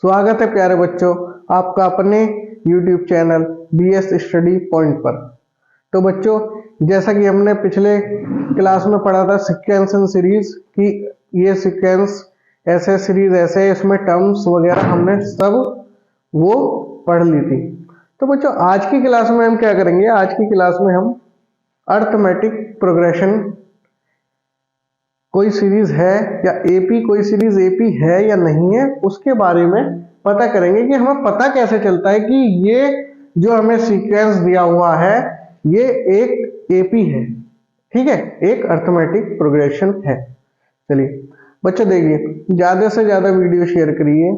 स्वागत है प्यारे बच्चों आपका अपने YouTube channel BS study point पर। तो बच्चों, जैसा कि हमने पिछले क्लास में पढ़ा था सीक्वेंस एंड सीरीज की, ये सीक्वेंस ऐसे, सीरीज ऐसे, इसमें टर्म्स वगैरह हमने सब वो पढ़ ली थी। तो बच्चों, आज की क्लास में हम क्या करेंगे? आज की क्लास में हम अर्थमेटिक प्रोग्रेशन, कोई सीरीज है या एपी, कोई सीरीज एपी है या नहीं है, उसके बारे में पता करेंगे कि हमें पता कैसे चलता है कि ये जो हमें सीक्वेंस दिया हुआ है ये एक एपी है। ठीक है, एक अर्थमेटिक प्रोग्रेशन है। चलिए बच्चों, देखिए, ज्यादा से ज्यादा वीडियो शेयर करिए,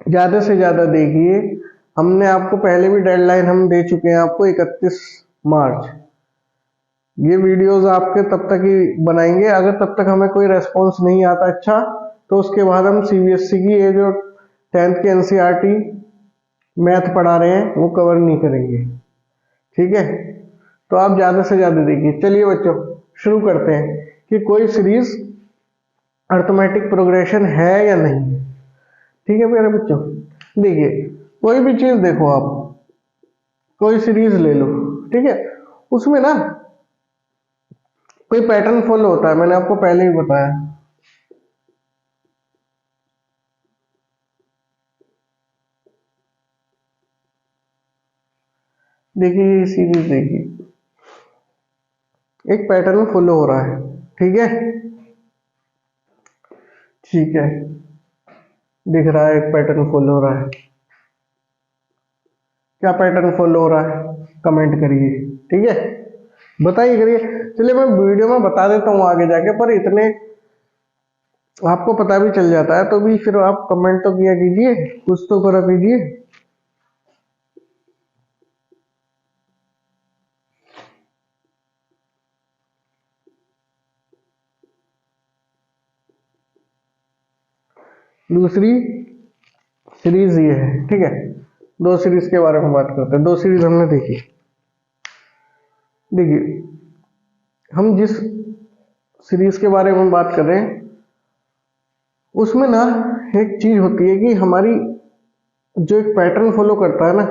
ज्यादा से ज्यादा देखिए। हमने आपको पहले भी डेडलाइन हम दे चुके हैं आपको 31 मार्च। ये वीडियोस आपके तब तक ही बनाएंगे, अगर तब तक हमें कोई रेस्पॉन्स नहीं आता अच्छा, तो उसके बाद हम सीबीएसई की ये जो 10th की एनसीईआरटी मैथ पढ़ा रहे हैं वो कवर नहीं करेंगे। ठीक है, तो आप ज्यादा से ज्यादा देखिए। चलिए बच्चों, शुरू करते हैं कि कोई सीरीज अर्थमेटिक प्रोग्रेशन है या नहीं। ठीक है मेरे बच्चों, देखिए, कोई भी चीज देखो, आप कोई सीरीज ले लो, ठीक है, उसमें ना कोई पैटर्न फॉलो होता है, मैंने आपको पहले ही बताया। देखिए ये सीरीज, देखिए एक पैटर्न फॉलो हो रहा है। ठीक है, ठीक है, दिख रहा है एक पैटर्न फॉलो हो रहा है। क्या पैटर्न फॉलो हो रहा है? कमेंट करिए। ठीक है, बताइए करिए। चलिए मैं वीडियो में बता देता हूँ आगे जाके, पर इतने आपको पता भी चल जाता है तो भी फिर आप कमेंट तो किया कीजिए, कुछ तो करा कीजिए। दूसरी सीरीज ये है। ठीक है, दो सीरीज के बारे में बात करते हैं। दो सीरीज हमने देखी। देखिए, हम जिस सीरीज के बारे में बात कर रहे हैं उसमें ना एक चीज होती है कि हमारी जो एक पैटर्न फॉलो करता है ना,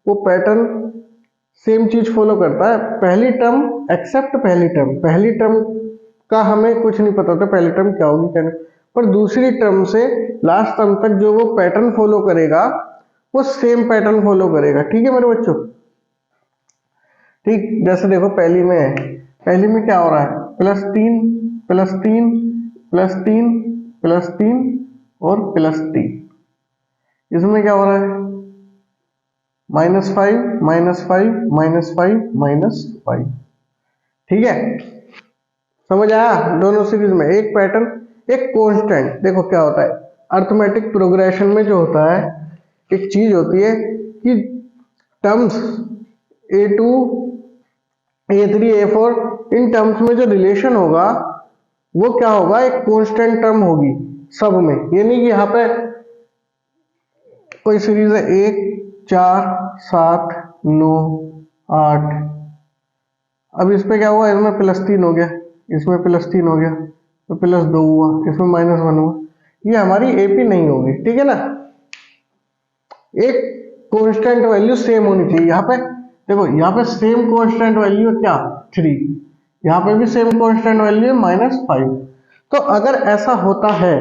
वो पैटर्न सेम चीज फॉलो करता है। पहली टर्म एक्सेप्ट पहली टर्म का हमें कुछ नहीं पता था पहली टर्म क्या होगी क्या नहीं, पर दूसरी टर्म से लास्ट टर्म तक जो वो पैटर्न फॉलो करेगा वो सेम पैटर्न फॉलो करेगा। ठीक है मेरे बच्चों, ठीक, जैसे देखो पहली में क्या हो रहा है? +3 +3 +3 +3 और +3। इसमें क्या हो रहा है? -5 -5 -5 -5। ठीक है, समझ आया? दोनों सीरीज में एक पैटर्न, एक कांस्टेंट। देखो क्या होता है अर्थमेटिक प्रोग्रेशन में, जो होता है एक चीज होती है कि terms A2 A3 A4, in terms में जो रिलेशन होगा वो क्या होगा? एक कांस्टेंट टर्म होगी सब में। ये नहीं कि यहाँ पे कोई सीरीज है 1 4 7 9 8, अब इस पे क्या हुआ? इसमें +3 हो गया, इसमें +3 हो गया, तो +2 हुआ, इसमें -1 हुआ। ये हमारी एपी नहीं होगी। ठीक है ना, एक कांस्टेंट वैल्यू सेम होनी चाहिए। यहाँ पे देखो, यहाँ पे सेम कांस्टेंट वैल्यू क्या? 3। यहाँ पे भी सेम कांस्टेंट वैल्यू है -5। तो अगर ऐसा होता है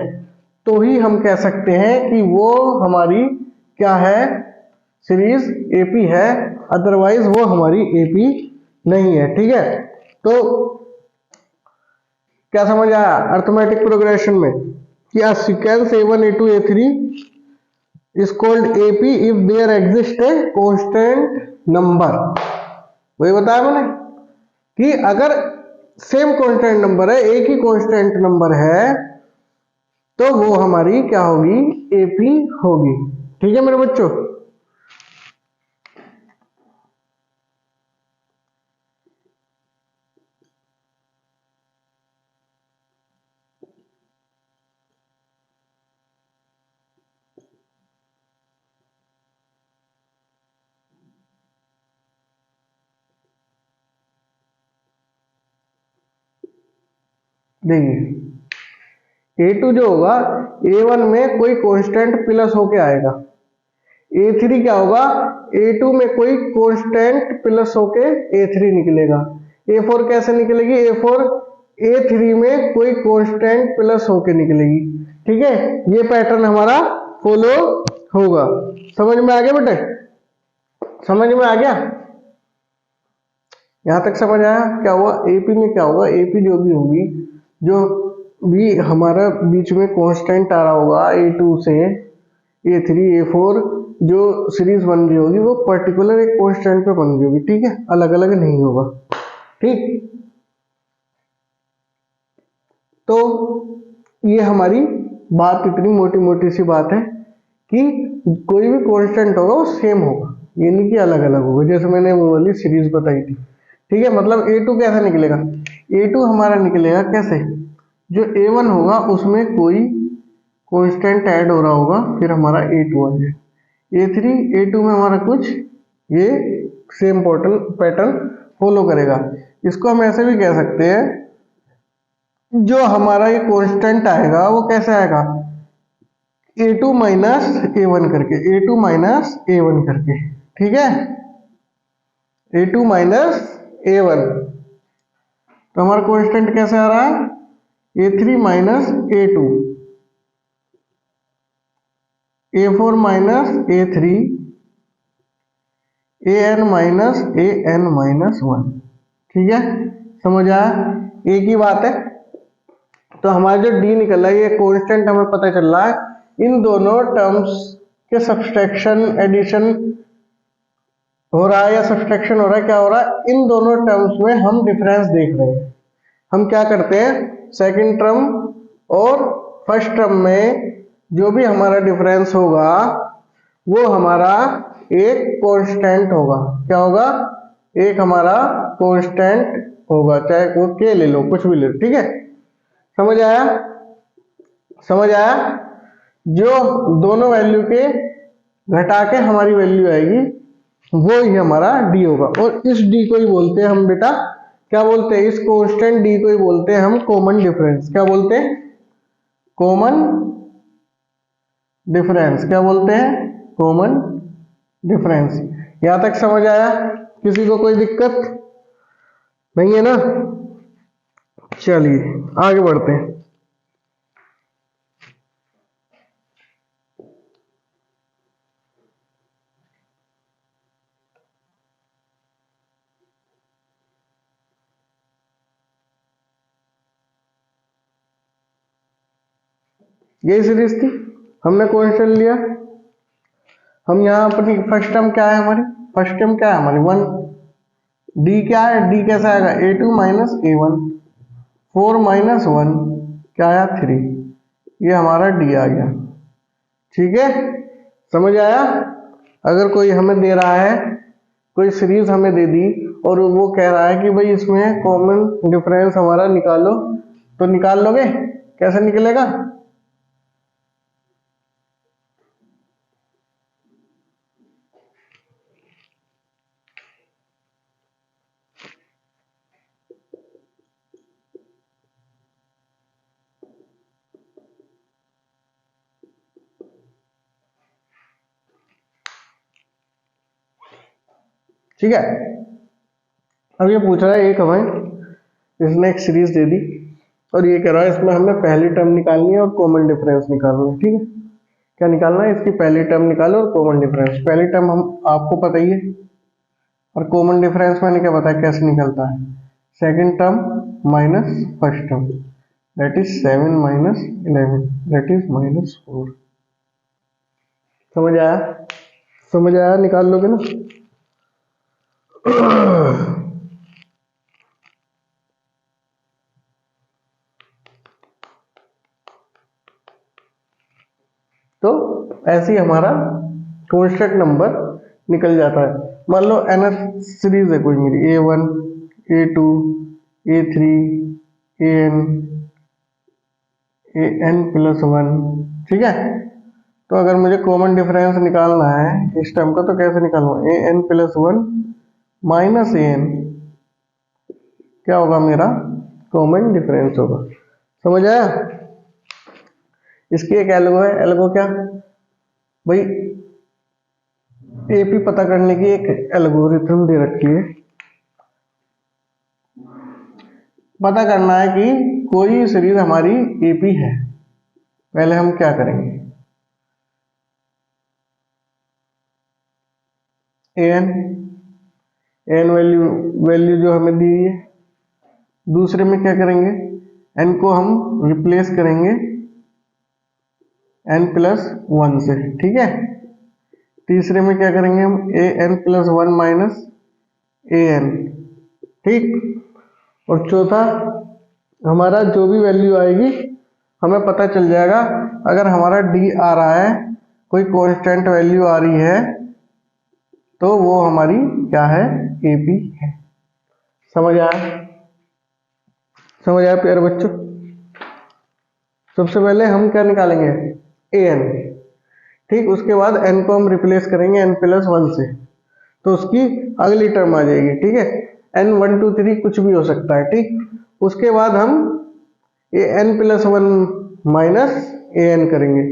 तो ही हम कह सकते हैं कि वो हमारी क्या है? सीरीज एपी है, अदरवाइज वो हमारी एपी नहीं है। ठीक है, तो क्या समझ आया अर्थमेटिक प्रोग्रेशन में कि a sequence A1 A2 A3 is called AP if there exists a constant number। वही बताया मैंने कि अगर सेम कांस्टेंट नंबर है, एक ही कांस्टेंट नंबर है, तो वो हमारी क्या होगी? एपी होगी। ठीक है मेरे बच्चों, देखिए A2 जो होगा A1 में कोई कांस्टेंट प्लस होके आएगा, A3 क्या होगा, A2 में कोई कांस्टेंट प्लस होके A3 निकलेगा। A4 कैसे निकलेगी, A4 A3 में कोई कांस्टेंट प्लस होके निकलेगी। ठीक है, ये पैटर्न हमारा फॉलो होगा। समझ में आ गया बेटे, समझ में आ गया, यहां तक समझ आया। क्या हुआ AP में, क्या होगा AP जो भी होगी, जो भी हमारा बीच में कांस्टेंट आ रहा होगा A2 से A3 A4, जो सीरीज बन रही होगी वो पर्टिकुलर एक कांस्टेंट पे बन रही होगी। ठीक है, अलग अलग नहीं होगा। ठीक, तो ये हमारी बात इतनी मोटी मोटी सी बात है कि कोई भी कांस्टेंट होगा वो सेम होगा, ये नहीं कि अलग अलग होगा, जैसे मैंने वो वाली सीरीज बताई थी। ठीक है, मतलब A2 कैसे निकलेगा, A2 हमारा निकलेगा कैसे, जो A1 होगा उसमें कोई कांस्टेंट ऐड हो रहा होगा, फिर हमारा A2 आ जाए। A3 A2 में हमारा कुछ ये सेम पैटर्न फॉलो करेगा। इसको हम ऐसे भी कह सकते हैं, जो हमारा ये कांस्टेंट आएगा वो कैसे आएगा, A2 माइनस A1 करके, A2 माइनस A1 करके। ठीक है, A2 माइनस A1, तो हमारा कांस्टेंट कैसे आ रहा है, A3 minus A2, A4 minus A3, AN minus AN minus 1। ठीक है, समझ आया, एक ही बात है। तो हमारा जो D निकल रहा है ये कांस्टेंट हमें पता चल रहा है, इन दोनों टर्म्स के सब्सट्रैक्शन एडिशन हो रहा है या सब्सट्रैक्शन हो रहा है, क्या हो रहा है, इन दोनों टर्म्स में हम डिफरेंस देख रहे हैं। हम क्या करते हैं, सेकंड टर्म और फर्स्ट टर्म में जो भी हमारा डिफरेंस होगा वो हमारा एक कांस्टेंट होगा। क्या होगा, एक हमारा कांस्टेंट होगा, चाहे वो के ले लो, कुछ भी ले लो। ठीक है, समझ आया, समझ आया, जो दोनों वैल्यू के घटा के हमारी वैल्यू आएगी वो ही हमारा D होगा। और इस D को ही बोलते हैं हम बेटा, क्या बोलते हैं, इस कांस्टेंट D को ही बोलते हैं हम कॉमन डिफरेंस। क्या बोलते हैं, कॉमन डिफरेंस। क्या बोलते हैं, कॉमन डिफरेंस। यहां तक समझ आया, किसी को कोई दिक्कत नहीं है ना, चलिए आगे बढ़ते हैं। यही सीरीज थी, हमने क्वेश्चन लिया। हम यहाँ अपनी फर्स्ट टर्म क्या है हमारी, फर्स्ट टर्म क्या है हमारी 1, D क्या है, D कैसा आएगा, A2 माइनस A1, 4 माइनस 1 क्या आया 3, ये हमारा D आ गया। ठीक है, समझ आया। अगर कोई हमें दे रहा है, कोई सीरीज हमें दे दी और वो कह रहा है कि भाई इसमें कॉमन डिफरेंस हमारा निकालो, तो निकाल लोगे, कैसे निकलेगा, ठीक है। अब ये पूछ रहा है एक हमें, इसने एक सीरीज दे दी और ये कह रहा है इसमें हमें पहली टर्म निकालनी है और कॉमन डिफरेंस निकालना है। ठीक है, क्या निकालना है, इसकी पहली टर्म निकालो और कॉमन डिफरेंस। पहली टर्म हम आपको पता ही है, और कॉमन डिफरेंस मैंने क्या बताया कैसे निकलता है, second term minus first term, that is 7 minus 11, that is minus 4। समझ आया, समझ आया, निकाल लोगे ना। तो ऐसे ही हमारा कांस्टेंट नंबर निकल जाता है। मान लो एन सीरीज है कोई मेरी, A1 A2 A3 AN plus 1। ठीक है, तो अगर मुझे कॉमन डिफरेंस निकालना है इस टर्म का, तो कैसे निकालूंगा, AN प्लस 1 माइनस AN क्या होगा, मेरा कॉमन डिफरेंस होगा। समझ आया, इसकी एक एल्गो है। एल्गो क्या भाई, एपी पता करने की एक एल्गोरिथम दे रखी है। पता करना है कि कोई सीरीज हमारी एपी है। पहले हम क्या करेंगे, एन वैल्यू जो हमें दी है। दूसरे में क्या करेंगे, एन को हम रिप्लेस करेंगे एन प्लस वन से, ठीक है। तीसरे में क्या करेंगे हम, ए N plus one minus A N, ठीक। और चौथा, हमारा जो भी वैल्यू आएगी हमें पता चल जाएगा। अगर हमारा डी आ रहा है, कोई कांस्टेंट वैल्यू आ रही है, तो वो हमारी क्या है, एपी है। समझ आया? समझ आया प्यारे बच्चों? सबसे पहले हम क्या निकालेंगे, ए एन, ठीक। उसके बाद एन को हम रिप्लेस करेंगे एन प्लस वन से, तो उसकी अगली टर्म आ जाएगी, ठीक है। एन वन टू थ्री कुछ भी हो सकता है, ठीक। उसके बाद हम ए N plus one minus A N करेंगे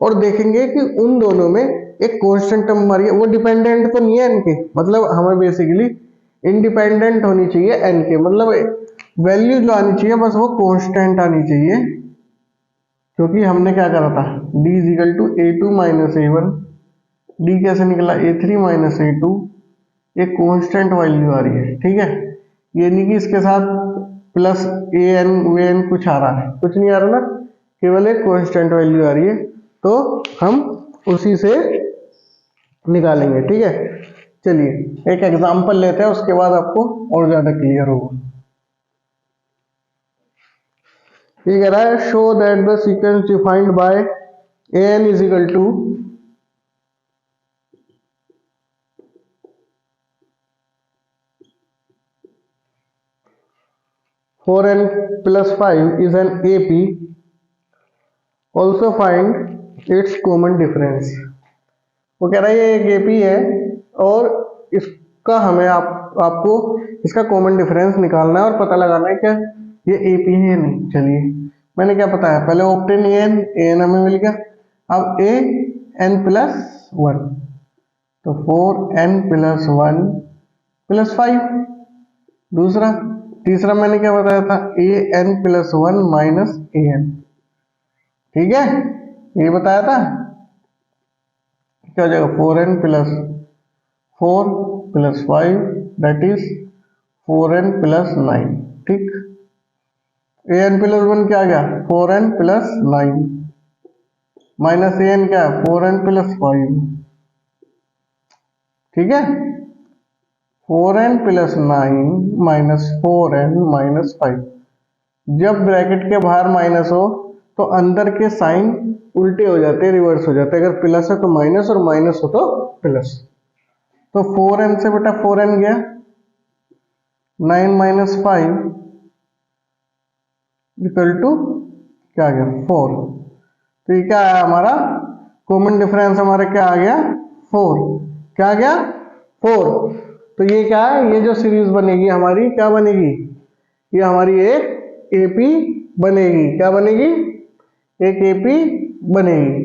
और देखेंगे कि उन दोनों में एक कांस्टेंट टर्म हमारी है, वो डिपेंडेंट तो नहीं है एन के, मतलब हमें बेसिकली इंडिपेंडेंट होनी चाहिए एन के, मतलब वैल्यू जो आनी चाहिए बस वो कांस्टेंट आनी चाहिए। क्योंकि हमने क्या करा था, d is equal to a two minus A one, d कैसे निकला, a three minus a two, एक कांस्टेंट वैल्यू आ रही है, ठीक है। ये नहीं कि इसके साथ प्लस ए एन वे एन कुछ आ रहा है, कुछ नहीं आ रहा ना, केवल एक कांस्टेंट वैल्यू आ रही है, तो हम उसी से निकालेंगे, ठीक है। चलिए एक एग्जांपल लेते हैं, उसके बाद आपको और ज्यादा क्लियर होगा। ये कह रहा है, show that the sequence defined by A N is equal to four N plus five is an A P, also find its common difference. वो कह रहा है ये एक एपी है और इसका हमें आपको इसका कॉमन डिफरेंस निकालना है और पता लगाना है क्या ये एपी है या नहीं। चलिए मैंने क्या पता है, पहले ऑप्टेन ए एन हमें मिल गया। अब ए एन प्लस वन, तो four N plus one plus five. दूसरा, तीसरा मैंने क्या बताया था, A N plus one minus A N, ठीक है, ये बताया था। क्या हो जाएगा, four N plus four plus five that is four N plus nine, ठीक। ए एन प्लस वन क्या आ गया, four N plus nine, minus A N क्या है, फोर एन प्लस फाइव, ठीक है। Four N plus nine minus four n minus five. जब bracket के बाहर माइनस हो तो अंदर के साइन उल्टे हो जाते हैं, रिवर्स हो जाते हैं। अगर प्लस है तो माइनस और माइनस हो तो प्लस। तो फोर एन से बेटा फोर एन गया, nine minus five equal to क्या आ गया, फोर। तो ये क्या आया हमारा कॉमन डिफरेंस, हमारा क्या आ गया, फोर। क्या आ गया, फोर। तो ये क्या है, ये जो सीरीज बनेगी हमारी क्या बनेगी, ये हमारी एक एपी बनेगी। क्या बनेगी, एक एपी बनेगी।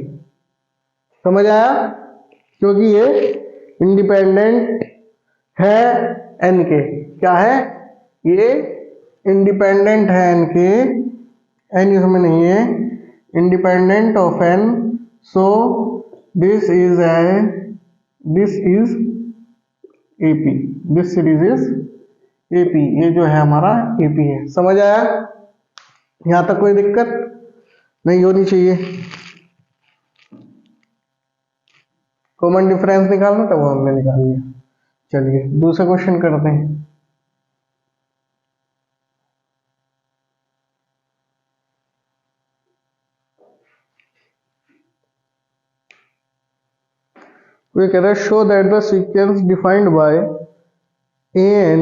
समझ आया? क्योंकि ये इंडिपेंडेंट है एन के। क्या है, ये इंडिपेंडेंट है एन के, एन इसमें नहीं है, independent of n, so this is AP, this series is AP. ये जो है हमारा एपी है। समझ आया? यहां तक कोई दिक्कत नहीं होनी चाहिए। कॉमन डिफरेंस निकालना था, वो हमने निकाल लिया। चलिए दूसरा क्वेश्चन करते हैं। वे कह रहे हैं, show that the sequence defined by A N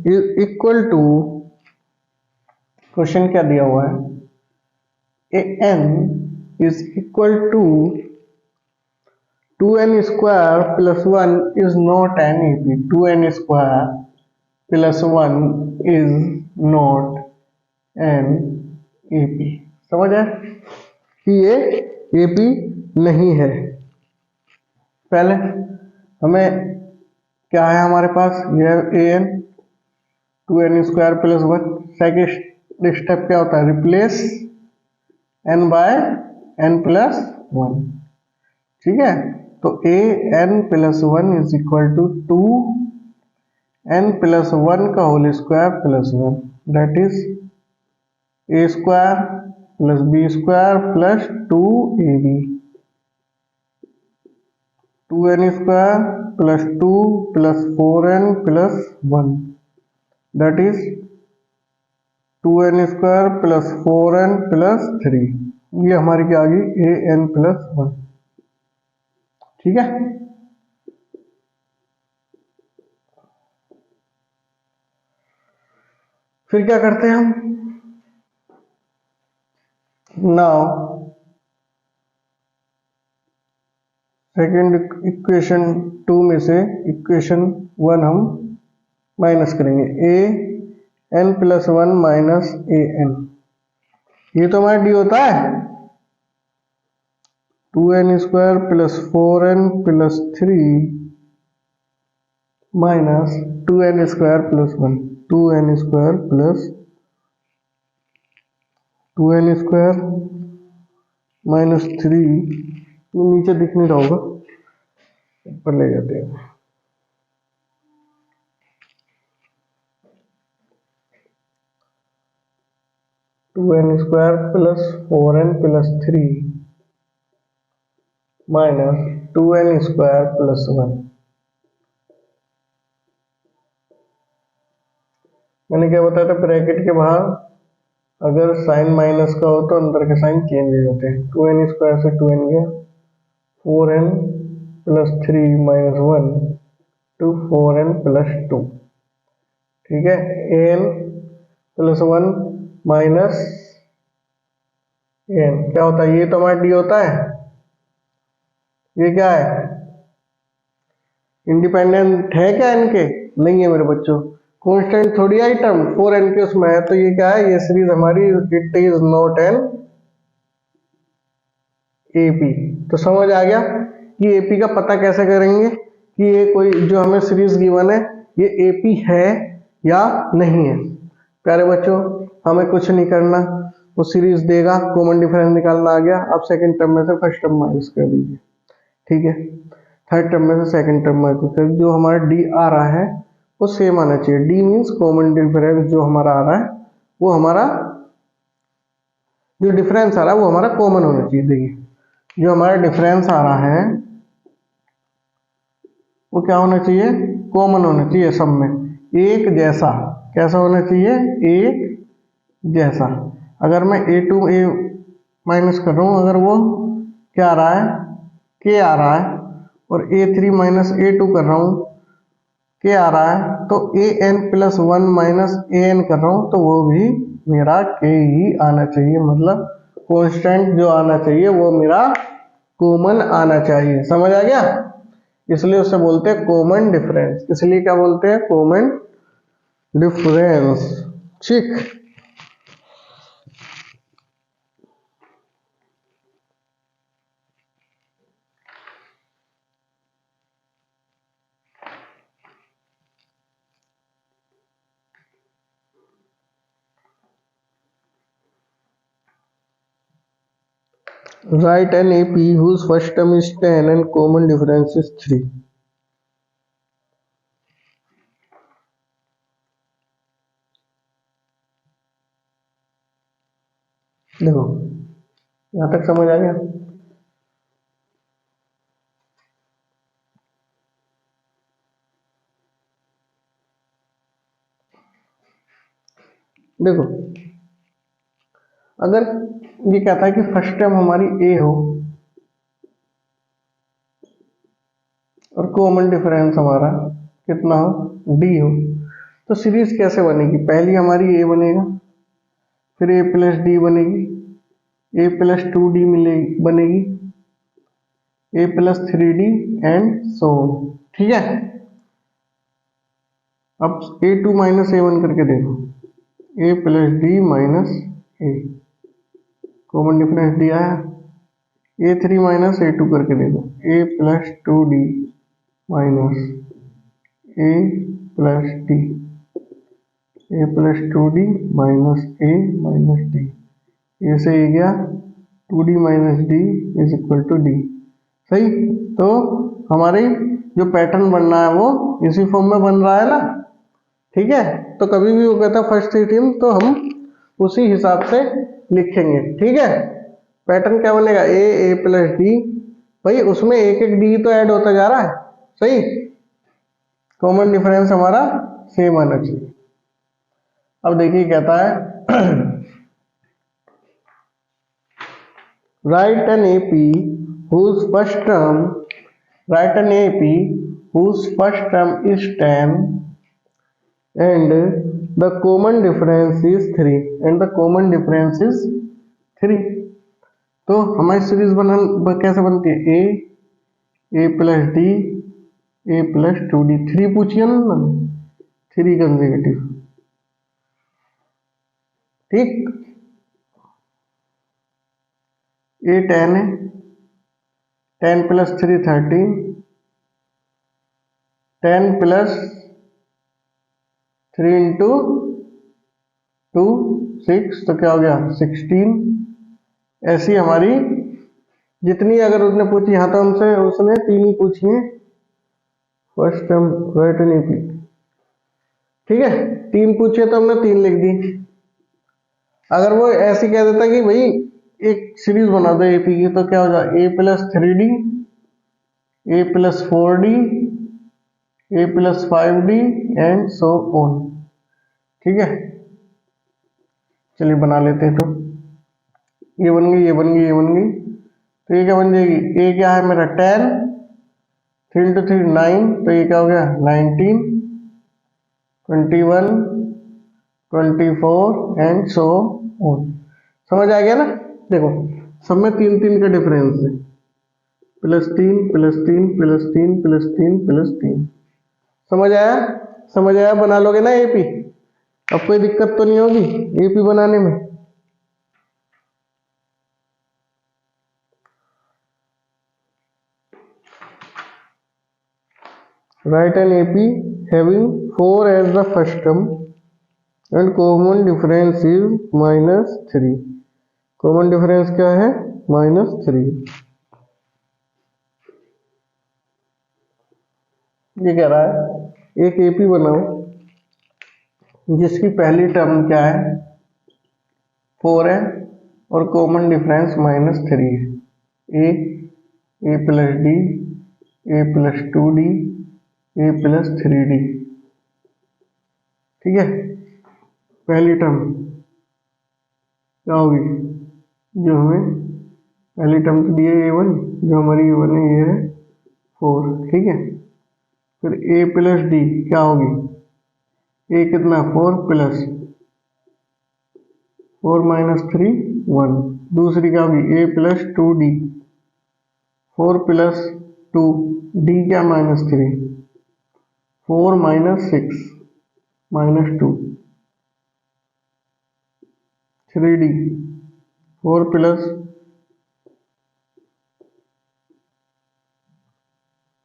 is equal to, question क्या दिया हुआ है, A N is equal to 2n square plus 1 is not an AP. 2n square plus 1 is not an AP. समझ आए? कि ये AP नहीं है। पहले हमें क्या है हमारे पास, ये an 2n square plus 1। Second step क्या होता है, replace n by n plus 1। ठीक है, तो an plus 1 is equal to 2n plus 1 का whole square plus 1, that is a square plus b square plus 2ab। 2n square plus 2 plus 4n plus 1, that is 2n square plus 4n plus 3। ये हमारी क्या आ गई, an plus 1। ठीक है, फिर क्या करते हैं हम, नाउ सेकेंड इक्वेशन 2 में से इक्वेशन 1 हम माइनस करेंगे, an प्लस 1 माइनस an। ये तो हमारा डी होता है 2n square plus 4n plus 3 minus 2n square plus 1, 2n square plus 2n square minus 3। ये नीचे दिख नहीं रहा होगा, ऊपर ले जाते हैं। Two n square plus 4n plus 3 minus 2n square plus 1। मैंने क्या बताया था, ब्रैकेट के बाहर अगर साइन माइनस का हो तो अंदर के साइन चेंज हो जाते हैं। 2n स्क्वायर से 2n गया, 4n plus 3 minus 1 to 4n plus 2। ठीक है, an प्लस 1 माइनस n क्या होता है, ये तो हमारा डी होता है। ये क्या है, इंडिपेंडेंट है क्या इनके, नहीं है मेरे बच्चों, कांस्टेंट थोड़ी आइटम 4n के उसमें है, तो ये क्या है, ये सीरीज हमारी it is not an AP. तो समझ आ गया कि एपी का पता कैसे करेंगे, कि ये कोई जो हमें सीरीज गिवन है ये एपी है या नहीं है। प्यारे बच्चों, हमें कुछ नहीं करना, वो सीरीज देगा, कॉमन डिफरेंस निकालना आ गया। अब सेकंड टर्म में से फर्स्ट टर्म माइनस कर दीजिए। ठीक है, थर्ड टर्म में से सेकंड टर्म माइनस कर, जो हमारा डी आ रहा है वो सेम आना चाहिए। डी मीन्स कॉमन डिफरेंस जो हमारा आ रहा है वो हमारा जो डिफरेंस आ रहा है वो हमारा कॉमन होना चाहिए। देखिए, जो हमारा डिफरेंस आ रहा है वो क्या होना चाहिए, कॉमन होना चाहिए सब में, एक जैसा। कैसा होना चाहिए, एक जैसा। अगर मैं a टू a माइनस कर रहा हूँ, अगर वो क्या आ रहा है, k आ रहा है, और a3 माइनस a2 कर रहा हूँ, k आ रहा है, तो an प्लस 1 माइनस an कर रहा हूँ, तो वो भी मेरा k ही आना चाहिए। मतलब कांस्टेंट जो आना चाहिए वो मेरा कॉमन आना चाहिए। समझ आ गया, इसलिए उसे बोलते हैं कॉमन डिफरेंस। इसलिए क्या बोलते हैं, कॉमन डिफरेंस। ठीक, write an AP whose first term is 10 and common difference is 3। देखो, यहां तक समझ आ गया। देखो, अगर ये कहता है कि फर्स्ट टर्म हमारी a हो और कॉमन डिफरेंस हमारा कितना हो, d हो, तो सीरीज कैसे बनेगी, पहली हमारी a बनेगा, फिर a प्लस डी बनेगी, a प्लस 2d बनेगी, a plus 3d and so. ठीक है, अब a2 माइनस a1 करके देखो, a plus d minus a, common difference दिया है, A3 माइनस A2 करके दे दो, A plus 2D minus A plus D, A plus 2D minus A minus D, ये से ये गया 2D minus D is equal to D। सही, तो हमारे जो पैटर्न बन रहा है वो इसी फॉर्म में बन रहा है ना। ठीक है, तो कभी भी वो कहता फर्स्ट थ्री टर्म तो हम उसी हिसाब से लिखेंगे। ठीक है, पैटर्न क्या बनेगा, ए प्लस डी, भाई उसमें एक एक डी तो ऐड होता जा रहा है। सही, कॉमन डिफरेंस हमारा सेम आना चाहिए। अब देखिए कहता है right an AP whose first term, write an AP whose first term is 10 and the common difference is 3 and the common difference is 3। तो हमारी सीरीज कैसे बनती है, A plus D A plus 2D, 3 पूछिए ना, 3 कंसेक्यूटिव। ठीक, ए 10 है, 10 plus 3 13, 10 plus 3 into 2 6, तो क्या हो गया 16। ऐसी हमारी जितनी अगर उसने पूछी, यहाँ तो हमसे उसने 3 ही पूछी है first term right an AP. ठीक है, 3 पूछे तो हमने 3 लिख दी। अगर वो ऐसी कह देता कि भाई एक सीरीज बना दो एपी की, तो क्या हो जाए A plus 3D A plus 4D A plus 5D and so on. ठीक है, चलिए बना लेते हैं। तो ये बन गई, ये बन गई, ये बन गई, तो ये क्या बन जाएगी, ए क्या है मेरा 10, 3 इंटू 3 9, तो ये क्या हो गया 19 21 24 एंड सो ऑन। समझ आ गया ना। देखो सब में 3 3 का डिफरेंस है, +3 +3 +3 +3 +3। समझ आया, समझ आया, बना लोगे ना एपी, अब कोई दिक्कत तो नहीं होगी एपी बनाने में। Write an AP having 4 as the first term and common difference is -3। Common difference क्या है, -3। ये कह रहा है एक एपी बनाओ जिसकी पहली टर्म क्या है 4 है और कॉमन डिफरेंस -3 है। A plus D A plus 2D A plus 3D। ठीक है, पहली टर्म क्या होगी, जो हमें पहली टर्म तो दी है A1, जो हमारी A1 है ये है 4। ठीक है, फिर ए प्लस डी क्या होगी, ए कितना 4 प्लस 4 माइनस 3 1। दूसरी क्या होगी ए प्लस 2D 4 प्लस 2 डी क्या -3 4 माइनस 6 -2 3D 4 प्लस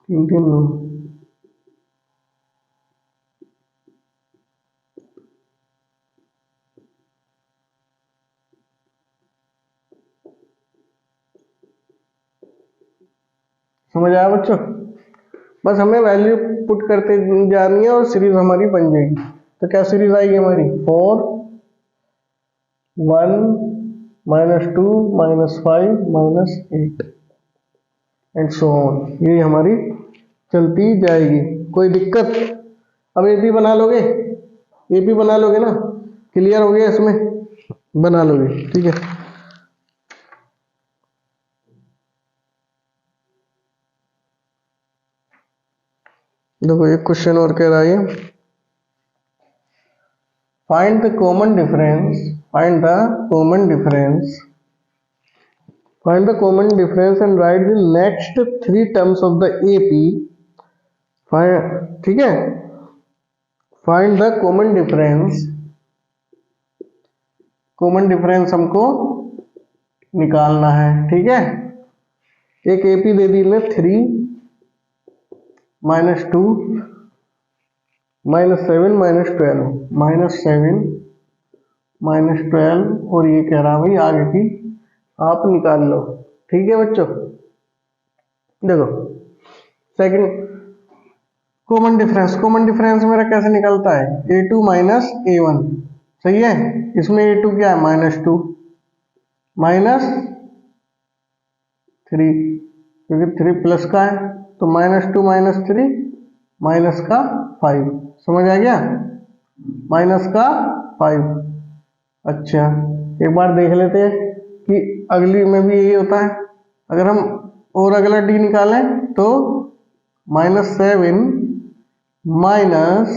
3 3 9। समझ आया बच्चों, बस हमें वैल्यू पुट करते जानी है और सीरीज हमारी बन जाएगी। तो क्या सीरीज आएगी हमारी 4 1 -2 -5 -8 एंड सो ऑन। ये हमारी चलती जाएगी, कोई दिक्कत। अब एपी बना लोगे, एपी बना लोगे ना, क्लियर हो गया, इसमें बना लोगे। ठीक है, देखो एक क्वेश्चन और कह रहा है find the common difference, find the common difference, find the common difference and right the next 3 terms of the AP. ठीक है, find the common difference, common difference हमको निकालना है। ठीक है, एक एपी दे दी ने 3 -2 -7 -12 और ये कह रहा भाई आगे की आप निकाल लो। ठीक है बच्चों, देखो सेकंड कॉमन डिफरेंस मेरा कैसे निकलता है, a2 माइनस a1, सही है। इसमें a2 क्या है, -2 -3, क्योंकि 3 प्लस का है तो -2 -3 माइनस का 5, समझ आ गया, माइनस का 5। अच्छा एक बार देख लेते हैं कि अगली में भी यही होता है। अगर हम और अगला डी निकालें तो -7 माइनस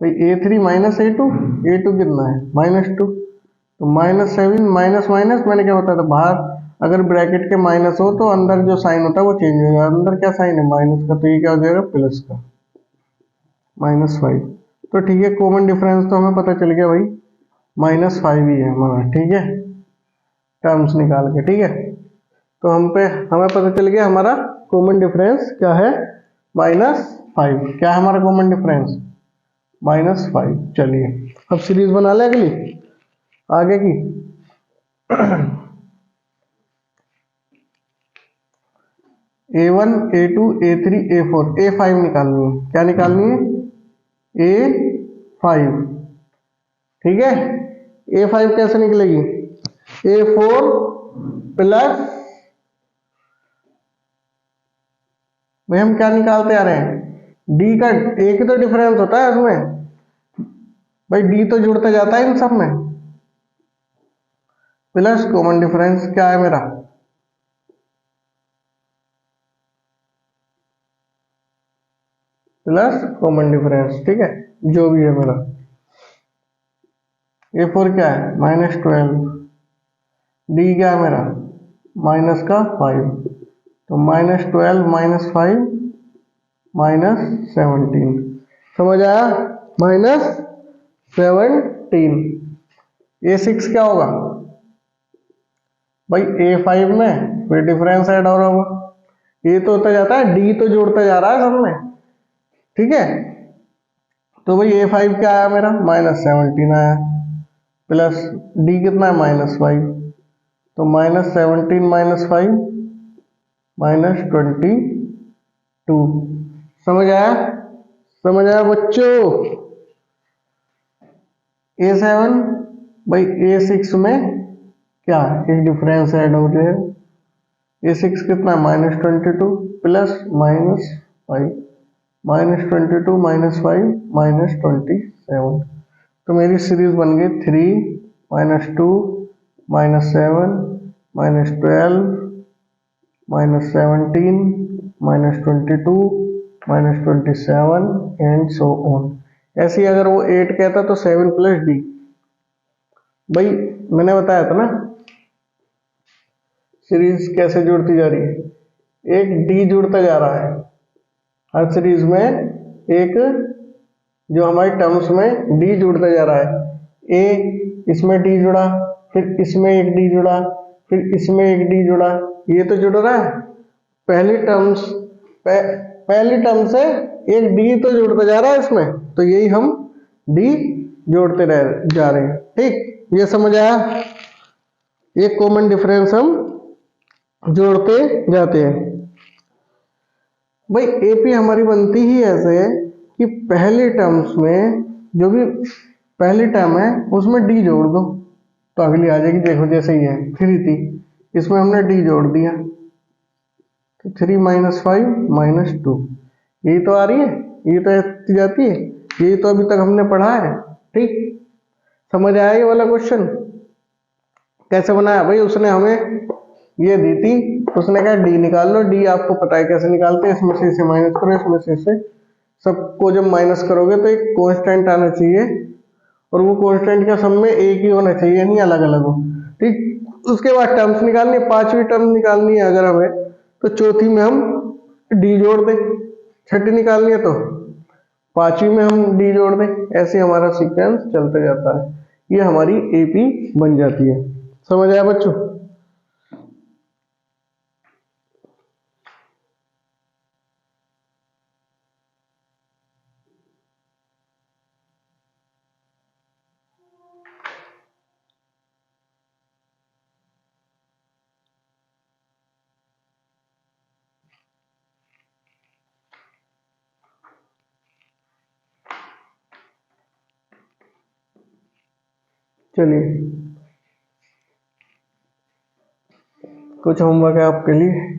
a3 माइनस a2 कितना है -2, तो -7 माइनस माइनस मैंने क्या बताया था बाहर, अगर ब्रैकेट के माइनस हो तो अंदर जो साइन होता है वो चेंज हो जाएगा। अंदर क्या साइन है, माइनस का, तो ये क्या हो जाएगा प्लस का, -5। तो ठीक है, कॉमन डिफरेंस तो हमें पता चल गया भाई -5 ही है हमारा। ठीक है, टर्म्स निकाल के, ठीक है, तो हमें पता चल गया हमारा कॉमन डिफरेंस क्या है, -5। क्या है हमारा कॉमन डिफरेंस, -5। चलिए अब सीरीज बना ले अगली आगे की। a1 a2 a3 a4 a5 निकालनी है। क्या निकालनी है, a5। ठीक है, a5 कैसे निकलेगी, a4 प्लस, भाई हम क्या निकालते आ रहे हैं, d का एक ही तो डिफरेंस होता है उसमें, भाई d तो जुड़ता जाता है इन सब में, प्लस कॉमन डिफरेंस क्या है मेरा, प्लस कॉमन डिफरेंस। ठीक है, जो भी है मेरा a4 क्या है -12, d क्या है मेरा माइनस का 5, तो -12 -5 -17, समझ आया, -17। a6 क्या होगा भाई, a5 में फिर डिफरेंस ऐड हो रहा होगा, ये तो होता जाता है, d तो जोड़ता जा रहा है सब में। ठीक है, तो भाई a5 क्या आया मेरा -17 आया, प्लस d कितना है -5, तो -17 -5 -22। समझ आया, समझ आया बच्चों। a7 भाई a6 में क्या एक डिफरेंस ऐड हो रहा है, a6 कितना है -22 प्लस -5 -22 -5 -27। तो मेरी सीरीज बन गई 3 -2 -7 -12 -17 -22 -27 एंड सो ऑन। ऐसे ही अगर वो 8 कहता तो 7 प्लस d, भाई मैंने बताया था ना सीरीज कैसे जुड़ती जा रही है, एक d जुड़ता जा रहा है हर सीरीज में, एक जो हमारी टर्म्स में d जुड़ता जा रहा है, a इसमें d जुड़ा, फिर इसमें एक d जुड़ा, फिर इसमें एक d जुड़ा, ये तो जुड़ रहा है। पहली टर्म से एक d तो जुड़ता जा रहा है इसमें, तो यही हम d जोड़ते जा रहे हैं। ठीक, ये समझ आया, ये कॉमन डिफरेंस हम जोड़ते जाते हैं। भाई एपी हमारी बनती ही ऐसे है कि पहले टर्म्स में जो भी पहली टर्म है उसमें डी जोड़ दो तो अगली आ जाएगी। देखो जैसे ही है 3 थी, इसमें हमने डी जोड़ दिया तो 3 -5 -2, यही तो आ रही है, ये तो आती जाती है, यही तो अभी तक हमने पढ़ा है। ठीक, समझ आया ये वाला क्वेश्चन कैसे बनाया, भाई उसने हमें ये दी थी, उसने कहा डी निकाल लो, डी आपको पता है कैसे निकालते हैं, इसमें से इसे माइनस करो, इसमें से इसे, सबको जब माइनस करोगे तो एक कांस्टेंट आना चाहिए और वो कांस्टेंट का सब में एक ही होना चाहिए, नहीं अलग अलग हो। ठीक, उसके बाद टर्म्स निकालनी है, 5वीं टर्म निकालनी है अगर हमें तो चौथी में हम डी जोड़ दें, छठी निकालनी है तो 5वीं में हम डी जोड़ दें, ऐसे हमारा सीक्वेंस चलता जाता है, ये हमारी एपी बन जाती है। समझ आया बच्चों। चलिए कुछ होमवर्क है आपके लिए।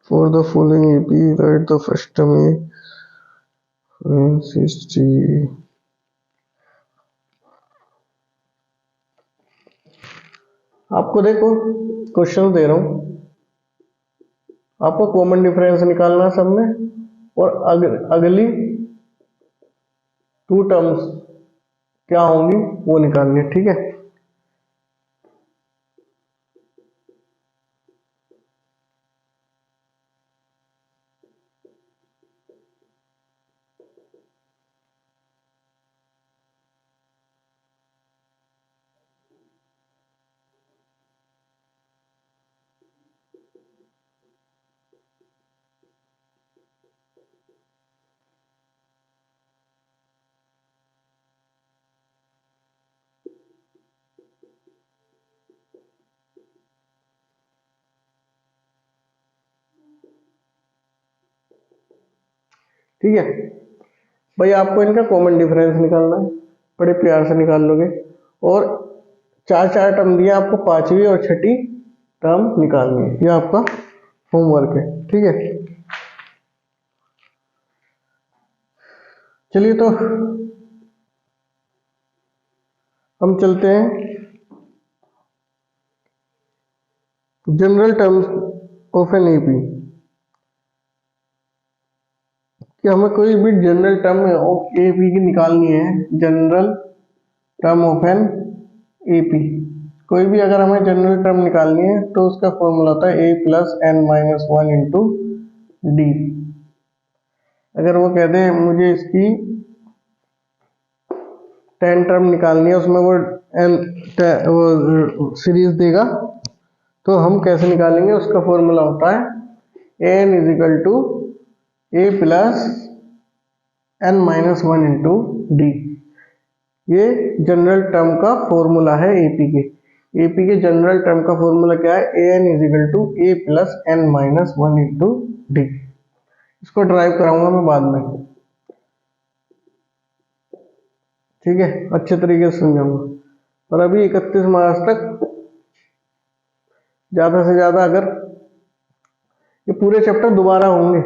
For the following AP, write the first term A 60। आपको देखो क्वेश्चन दे रहा हूं, आपको कॉमन डिफरेंस निकालना है सब में, और अगली टू टर्म्स क्या होंगी वो निकालनी है, ठीक है। ठीक है भाई, आपको इनका कॉमन डिफरेंस निकालना है, बड़े प्यार से निकाल लोगे। और चार चार टर्म दिया आपको, पांचवी और छठी टर्म निकालनी है, ये आपका होमवर्क है, ठीक है। चलिए तो हम चलते हैं general terms of an AP, कि हमें कोई भी जनरल टर्म ऑफ एपी की निकालनी है। General term of an AP, कोई भी अगर हमें जनरल टर्म निकालनी है तो उसका फॉर्मूला होता है a plus N minus one into d. अगर वो कहते हैं मुझे इसकी 10 टर्म निकालनी है, उसमें वो वो सीरीज देगा, तो हम कैसे निकालेंगे, उसका फॉर्मूला होता है N is equal to A plus N minus one into D. ये जनरल टर्म का फॉर्मूला है एपी के। एपी के जनरल टर्म का फॉर्मूला क्या है, A N is equal to A plus N minus one into D. इसको drive कराऊंगा मैं बाद में, ठीक है, अच्छे तरीके से समझाऊंगा। और अभी 31 मार्च तक ज्यादा से ज्यादा, अगर ये पूरे चैप्टर दोबारा होंगे,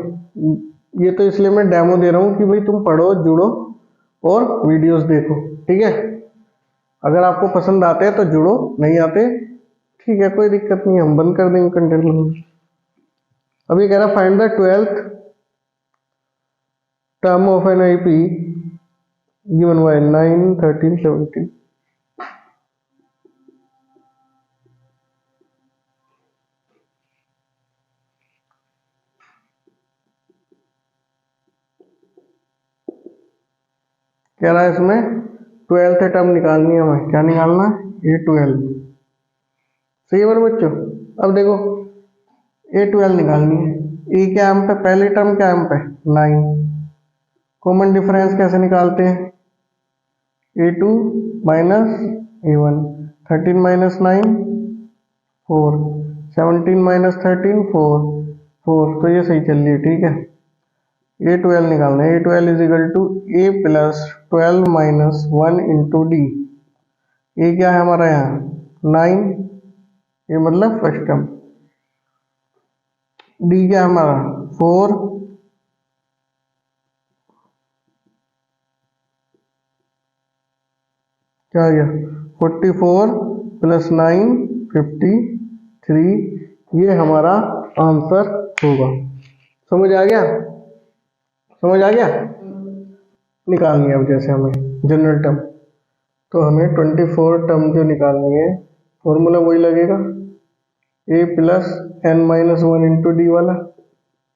ये तो इसलिए मैं डेमो दे रहा हूँ कि भाई तुम पढ़ो, जुड़ो और वीडियोस देखो, ठीक है। अगर आपको पसंद आते हैं तो जुड़ो, नहीं आते ठीक है, कोई दिक्कत नहीं, हम बंद कर देंगे कंटेंट। अभी कह रहा find the 12th term of N IP given by 9, 13, 17। कह रहा है इसमें 12th टर्म निकालनी है हमें, क्या निकालना है, ये 12। सही है मेरे बच्चों। अब देखो ए 12 निकालनी है, ए क्या एम पे, पहली टर्म क्या एम पे 9। कॉमन डिफरेंस कैसे निकालते हैं, A two minus A one, 13 minus 9 4, 17 minus 13 4 4, तो ये सही चल रही है, ठीक है। ए 12 निकालना है, A 12 is equal to A plus 12 minus one into D. A क्या है हमारा यहाँ 9, ये मतलब फर्स्ट टर्म। डी क्या है हमारा 4, क्या आ गया 44 प्लस 9 53, ये हमारा आंसर होगा। समझ आ गया, समझ आ गया। निकालनी है अब जैसे हमें जनरल टर्म, तो हमें 24 टर्म जो निकालनी है, फॉर्मूला वही लगेगा A plus N minus one into D वाला।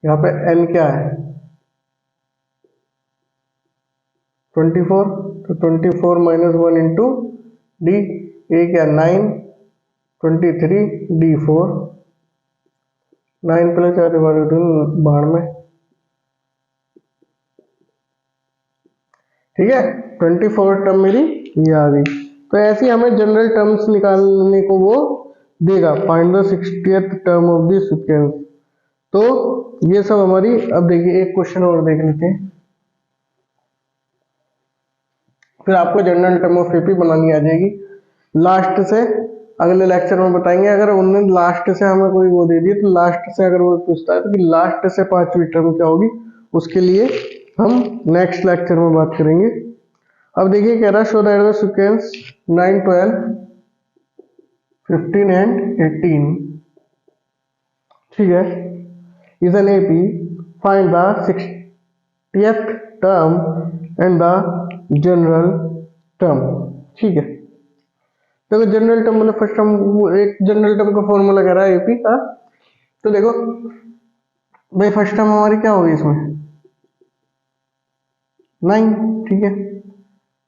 यहाँ पे एन क्या है 24, तो 24 minus one into D. A क्या 9, 23d4 9 प्लस 4 92 ठीक है। 24 टर्म मेरी ये आ गई। तो ऐसे हमें जनरल टर्म्स निकालने को वो देगा, find the 60th term of the sequence. तो ये सब हमारी, अब देखिए एक क्वेश्चन और देख लेते हैं, फिर आपको जनरल टर्म ऑफ एपी बनानी आ जाएगी। लास्ट से अगले लेक्चर में बताएंगे। अगर उन्होंने लास्ट से हमें कोई वो दे दी तो लास्ट से अगर वो पूछता है तो कि लास्ट से 5वीं टर्म क्या होगी, उसके लिए हम नेक्स्ट लेक्चर में बात करेंगे। अब देखिए कह रहा show that the sequence 9 12 15 and 18 ठीक है is an AP, find the 60th term and the general term. ठीक है, देखो जनरल टर्म मतलब फर्स्ट टर्म, एक जनरल टर्म का फॉर्मूला कह रहा है एपी का। तो देखो भाई फर्स्ट टर्म हमारी क्या होगी इसमें 9, ठीक है।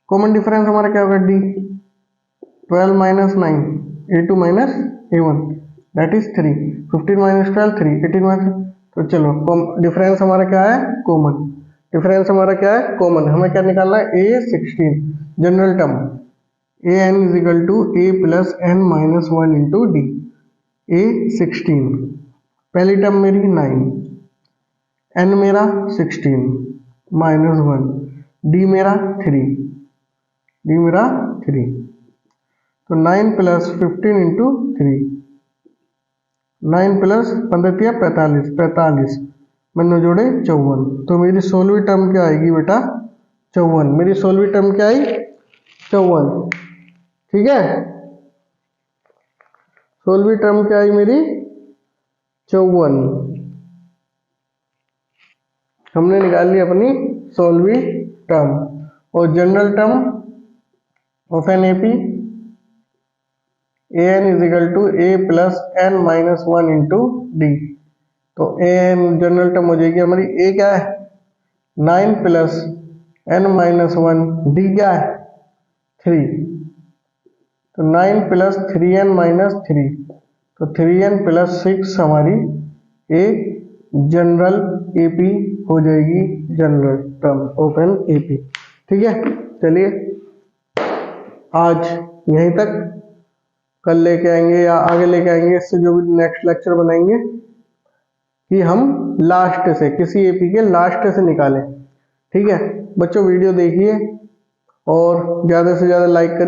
कॉमन डिफरेंस हमारा क्या होगा D, 12 minus 9 a2 minus a1 that is 3, 15 minus 12 3, 18 minus, तो चलो डिफरेंस हमारा क्या है कॉमन, डिफरेंस हमारा क्या है कॉमन। हमें क्या निकालना है a16 general term, a N is equal to A plus N minus 1 into d. a16 पहली टर्म मेरी 9, एन मेरा 16 माइनस 1, डी मेरा 3, डी मेरा 3, तो 9 प्लस 15 इंटू 3, 9 प्लस 15 45, 45 मैंने जोड़े 54, तो मेरी 16वीं टर्म क्या आएगी बेटा 54। मेरी 16वीं टर्म क्या आई 54, ठीक है। 16वीं टर्म क्या आई मेरी 54, हमने निकाल ली अपनी 16वीं टर्म। और general term of an AP a N is equal to A plus N minus 1 into d. तो ए एन जनरल टर्म हो जाएगी हमारी, ए क्या है 9 प्लस एन माइनस 1, डी क्या है 3, तो 9 प्लस 3n माइनस 3, तो 3n प्लस 6 हमारी ए जनरल एपी हो जाएगी, general term of an AP. ठीक है, चलिए आज यहीं तक, कल लेके आएंगे या आगे लेके आएंगे इससे जो भी नेक्स्ट लेक्चर बनाएंगे कि हम लास्ट से किसी एपी के लास्ट से निकालें। ठीक है बच्चों, वीडियो देखिए और ज़्यादा से ज़्यादा लाइक करिए।